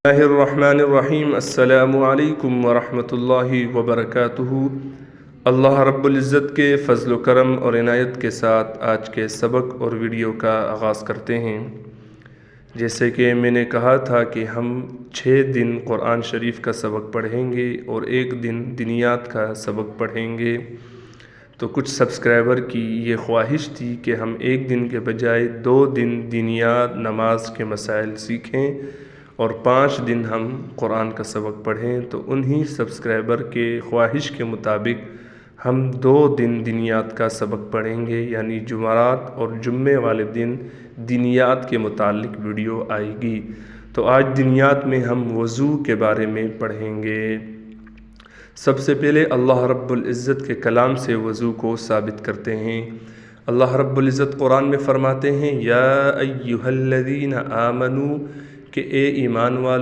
اللہ الرحمن الرحیم۔ السلام علیکم ورحمۃ اللہ وبرکاتہ۔ اللہ رب العزت کے فضل و کرم اور عنایت کے ساتھ آج کے سبق اور ویڈیو کا آغاز کرتے ہیں۔ جیسے کہ میں نے کہا تھا کہ ہم 6 دن قرآن شریف کا سبق پڑھیں گے اور 1 دن دینیات کا سبق پڑھیں گے۔ تو کچھ سبسکرائبر کی یہ خواہش تھی کہ ہم 1 دن کے بجائے 2 دن دینیات نماز کے مسائل سیکھیں اور 5 دن ہم قرآن کا سبق پڑھیں۔ تو انہی سبسکرائبر کے خواہش کے مطابق ہم 2 دن دینیات کا سبق پڑھیں گے، یعنی جمعرات اور جمعے والے دن دینیات کے متعلق ویڈیو آئے گی۔ تو آج دینیات میں ہم وضو کے بارے میں پڑھیں گے۔ سب سے پہلے اللہ رب العزت کے کلام سے وضو کو ثابت کرتے ہیں۔ اللہ رب العزت قرآن میں فرماتے ہیں یا ایھا الذین آمنوا کہ اے ایمان والو